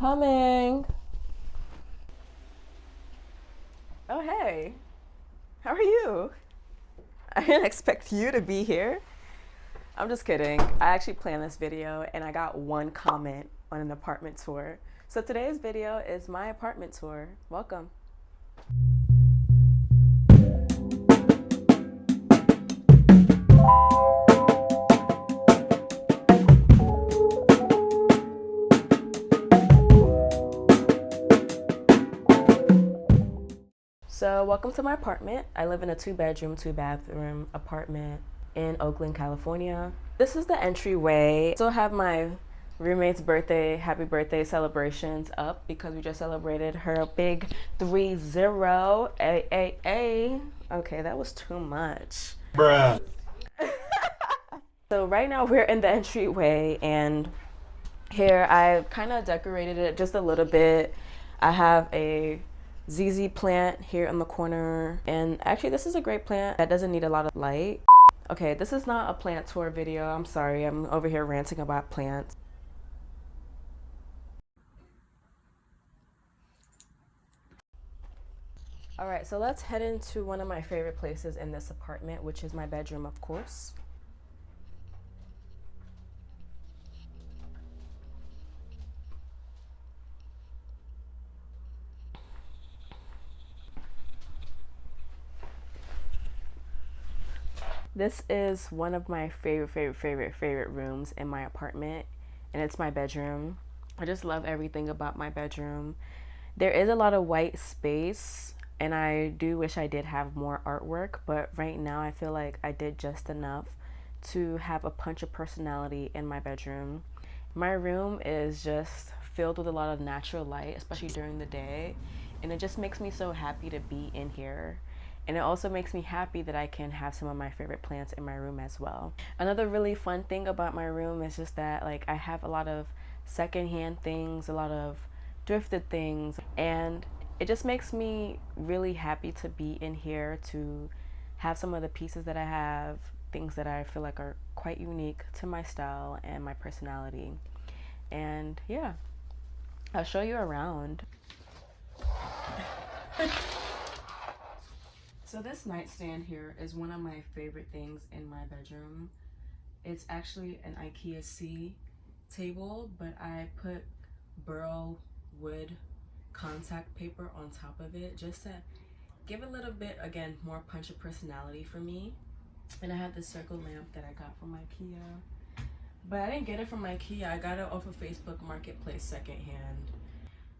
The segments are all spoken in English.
coming. Oh, hey. How are you? I didn't expect you to be here. I'm just kidding. I actually planned this video and I got one comment on an apartment tour. So today's video is my apartment tour. Welcome. So welcome to my apartment. I live in a 2-bedroom, 2-bathroom apartment in Oakland, California. This is the entryway. I still have my roommate's birthday, happy birthday celebrations up because we just celebrated her big 3-0 AAA. Okay, that was too much. Bruh. So right now we're in the entryway and here I kind of decorated it just a little bit. I have a ZZ plant here in the corner, and actually this is a great plant that doesn't need a lot of light. Okay, this is not a plant tour video. I'm sorry, I'm over here ranting about plants. All right, so let's head into one of my favorite places in this apartment, which is my bedroom, of course. This is one of my favorite rooms in my apartment, and it's my bedroom. I just love everything about my bedroom. There is a lot of white space, and I do wish I did have more artwork, but right now I feel like I did just enough to have a punch of personality in my bedroom. My room is just filled with a lot of natural light, especially during the day, and it just makes me so happy to be in here. And it also makes me happy that I can have some of my favorite plants in my room as well. Another really fun thing about my room is just that like I have a lot of secondhand things, a lot of thrifted things, and it just makes me really happy to be in here, to have some of the pieces that I have, things that I feel like are quite unique to my style and my personality. And yeah, I'll show you around. So this nightstand here is one of my favorite things in my bedroom. It's actually an IKEA C table, but I put burl wood contact paper on top of it just to give a little bit, again, more punch of personality for me. And I have this circle lamp that I got from IKEA. But I didn't get it from IKEA, I got it off of Facebook Marketplace secondhand.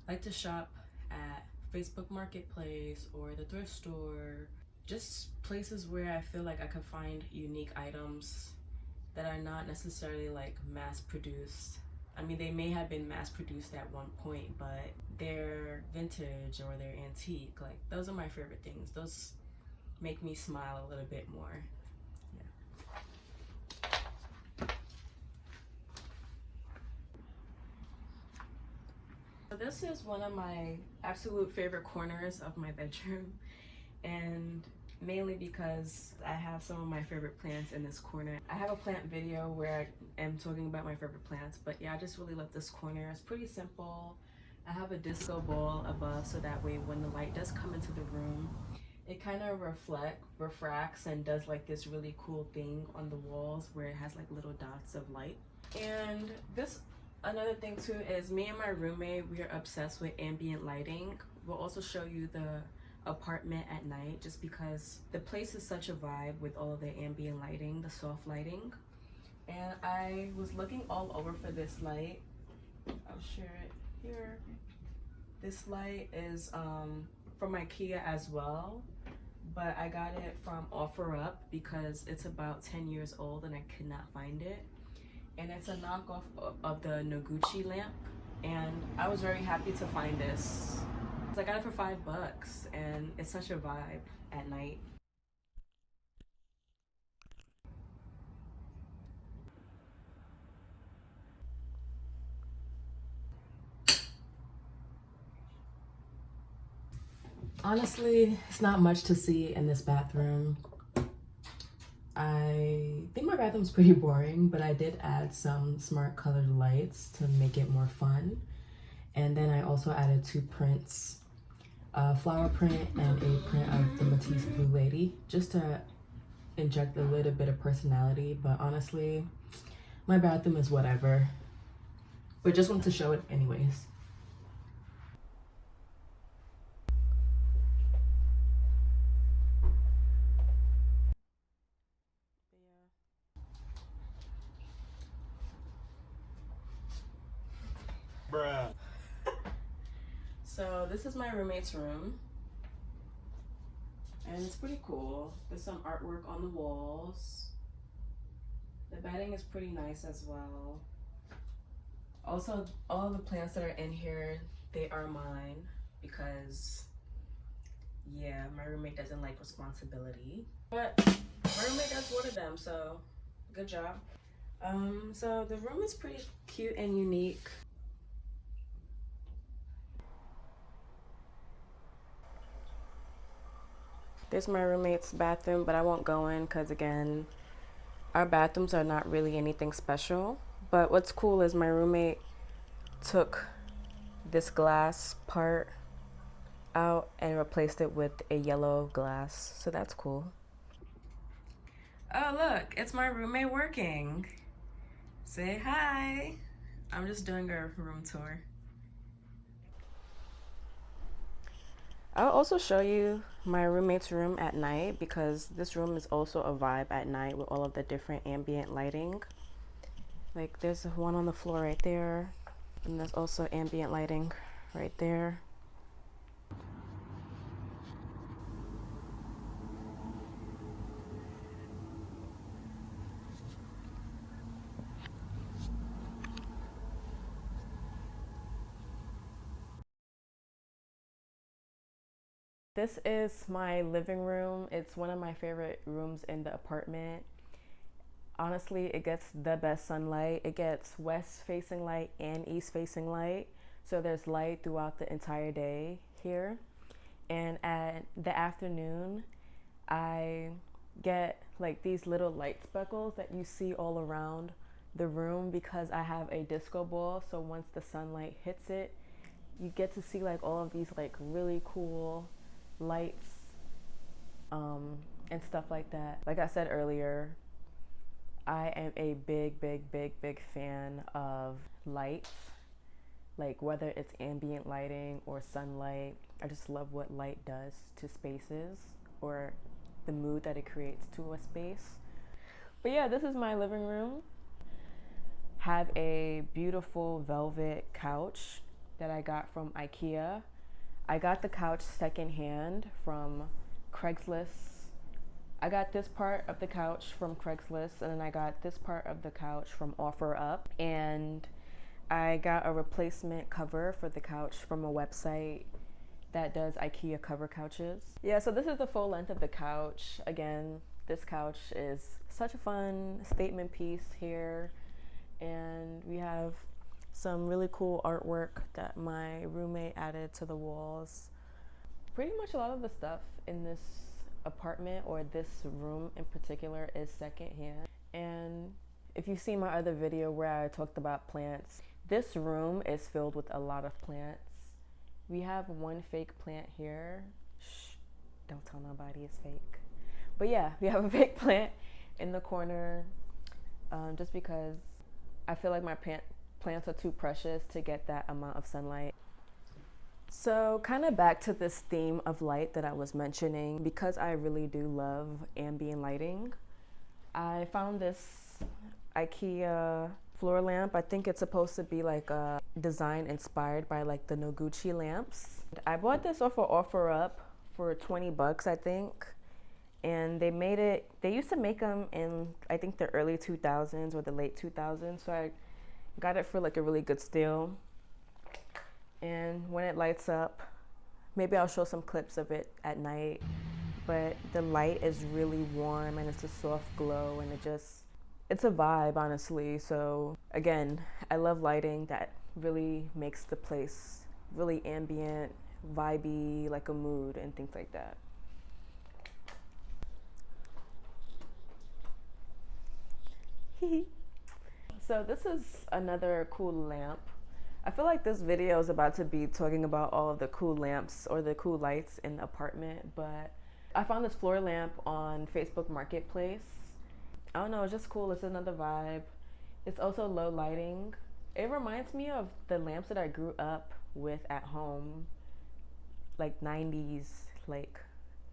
I like to shop at Facebook Marketplace or the thrift store, just places where I feel like I could find unique items that are not necessarily like mass produced. I mean, they may have been mass produced at one point, but they're vintage or they're antique. Like, those are my favorite things. Those make me smile a little bit more. So this is one of my absolute favorite corners of my bedroom, and mainly because I have some of my favorite plants in this corner. I have a plant video where I am talking about my favorite plants, but yeah, I just really love this corner. It's pretty simple. I have a disco ball above so that way when the light does come into the room, it kind of refracts and does like this really cool thing on the walls where it has like little dots of light. And another thing too is me and my roommate, we are obsessed with ambient lighting. We'll also show you the apartment at night just because the place is such a vibe with all of the ambient lighting, the soft lighting. And I was looking all over for this light. I'll share it here. This light is from IKEA as well, but I got it from OfferUp because it's about 10 years old and I could not find it. And it's a knockoff of the Noguchi lamp, and I was very happy to find this. So I got it for $5 and it's such a vibe at night. Honestly, it's not much to see in this bathroom. I think my bathroom's pretty boring, but I did add some smart colored lights to make it more fun. And then I also added 2 prints, a flower print and a print of the Matisse Blue Lady, just to inject a little bit of personality. But honestly, my bathroom is whatever. But just wanted to show it anyways. Bruh. So this is my roommate's room, and it's pretty cool. There's some artwork on the walls. The bedding is pretty nice as well. Also, all of the plants that are in here, they are mine because, yeah, my roommate doesn't like responsibility. But my roommate does water them, so good job. So the room is pretty cute and unique. There's my roommate's bathroom, but I won't go in because, again, our bathrooms are not really anything special. But what's cool is my roommate took this glass part out and replaced it with a yellow glass. So that's cool. Oh, look, it's my roommate working. Say hi. I'm just doing a room tour. I'll also show you my roommate's room at night because this room is also a vibe at night with all of the different ambient lighting. Like there's one on the floor right there, and there's also ambient lighting right there. This is my living room. It's one of my favorite rooms in the apartment. Honestly, it gets the best sunlight. It gets west facing light and east facing light. So there's light throughout the entire day here. And at the afternoon, I get like these little light speckles that you see all around the room because I have a disco ball. So once the sunlight hits it, you get to see like all of these like really cool lights and stuff like that. Like I said earlier, I am a big fan of lights, like whether it's ambient lighting or sunlight. I just love what light does to spaces or the mood that it creates to a space. But yeah, this is my living room. Have a beautiful velvet couch that I got from IKEA. I got the couch secondhand from Craigslist. I got this part of the couch from Craigslist, and then I got this part of the couch from OfferUp, and I got a replacement cover for the couch from a website that does IKEA cover couches. Yeah, so this is the full length of the couch. Again, this couch is such a fun statement piece here, and we have some really cool artwork that my roommate added to the walls. Pretty much a lot of the stuff in this apartment or this room in particular is secondhand. And if you've seen my other video where I talked about plants, this room is filled with a lot of plants. We have one fake plant here. Shh, don't tell nobody it's fake. But yeah, we have a fake plant in the corner just because I feel like my plants are too precious to get that amount of sunlight. So kind of back to this theme of light that I was mentioning, because I really do love ambient lighting, I found this IKEA floor lamp. I think it's supposed to be like a design inspired by like the Noguchi lamps. I bought this off of OfferUp for 20 bucks, I think. And they used to make them in, I think, the early 2000s or the late 2000s. So I got it for like a really good steal. And when it lights up, maybe I'll show some clips of it at night, but the light is really warm and it's a soft glow, and it's a vibe, honestly. So again, I love lighting that really makes the place really ambient, vibey, like a mood and things like that. So this is another cool lamp. I feel like this video is about to be talking about all of the cool lamps or the cool lights in the apartment, but I found this floor lamp on Facebook Marketplace. I don't know, it's just cool. It's another vibe. It's also low lighting. It reminds me of the lamps that I grew up with at home, like 90s like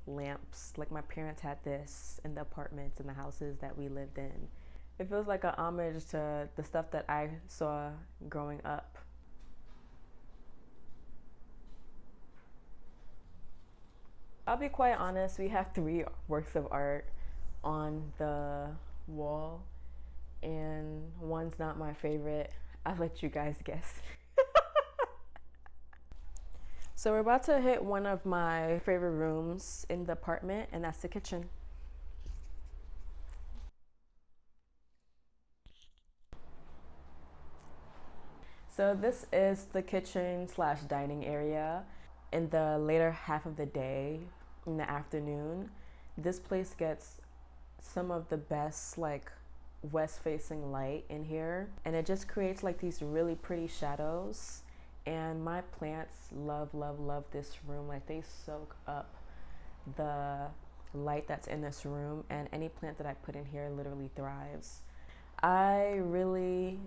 lamps. Like my parents had this in the apartments and the houses that we lived in. It feels like a homage to the stuff that I saw growing up. I'll be quite honest, we have 3 works of art on the wall and one's not my favorite. I'll let you guys guess. So we're about to hit one of my favorite rooms in the apartment, and that's the kitchen. So this is the kitchen slash dining area. In the later half of the day, in the afternoon, this place gets some of the best like west facing light in here, and it just creates like these really pretty shadows. And my plants love this room. Like they soak up the light that's in this room, and any plant that I put in here literally thrives. I really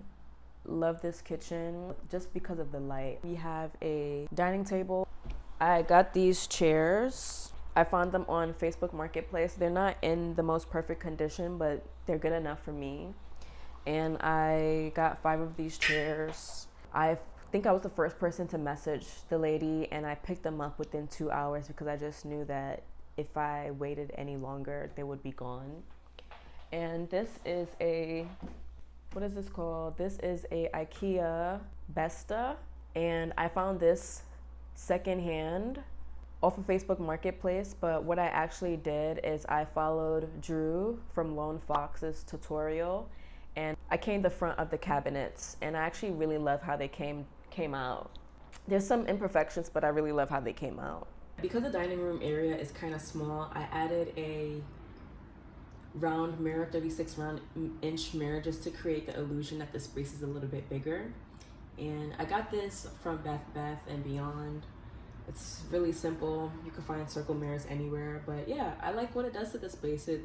love this kitchen just because of the light. We have a dining table. I got these chairs. I found them on Facebook Marketplace. They're not in the most perfect condition, but they're good enough for me. And I got 5 of these chairs. I think I was the first person to message the lady, and I picked them up within 2 hours because I just knew that if I waited any longer, they would be gone. And this is a, what is this called? This is a IKEA Besta, and I found this secondhand off of Facebook Marketplace, but what I actually did is I followed Drew from Lone Fox's tutorial, and I came the front of the cabinets, and I actually really love how they came out. There's some imperfections, but I really love how they came out. Because the dining room area is kind of small, I added a round mirror, 36 round inch mirror, just to create the illusion that the space is a little bit bigger. And I got this from Beth and Beyond. It's really simple. You can find circle mirrors anywhere, but yeah, I like what it does to the space. It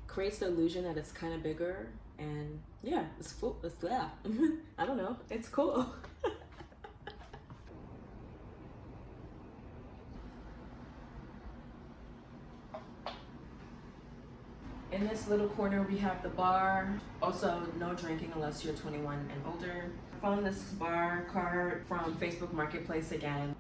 creates the illusion that it's kind of bigger, and yeah, it's full. It's yeah. I don't know. It's cool. In this little corner, we have the bar. Also, no drinking unless you're 21 and older. I found this bar card from Facebook Marketplace again.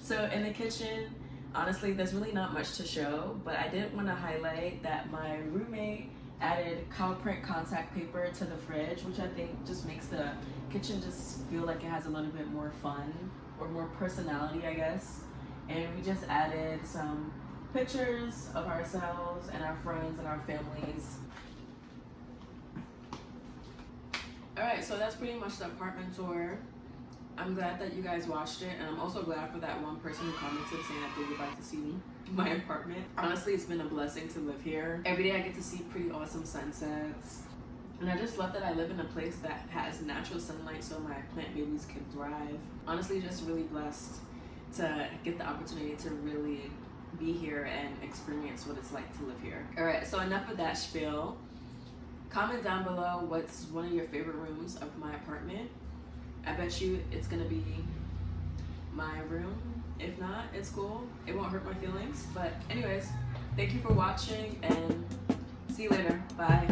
So in the kitchen, honestly, there's really not much to show, but I did want to highlight that my roommate added cow print contact paper to the fridge, which I think just makes the kitchen just feel like it has a little bit more fun or more personality, I guess. And we just added some pictures of ourselves and our friends and our families. All right, so that's pretty much the apartment tour. I'm glad that you guys watched it, and I'm also glad for that one person who commented saying that they would like to see my apartment. Honestly, it's been a blessing to live here. Every day I get to see pretty awesome sunsets, and I just love that I live in a place that has natural sunlight so my plant babies can thrive. Honestly, just really blessed to get the opportunity to really be here and experience what it's like to live here. All right, so enough of that spiel. Comment down below what's one of your favorite rooms of my apartment. I bet you it's gonna be my room. If not, it's cool. It won't hurt my feelings. But anyways, thank you for watching, and see you later. Bye.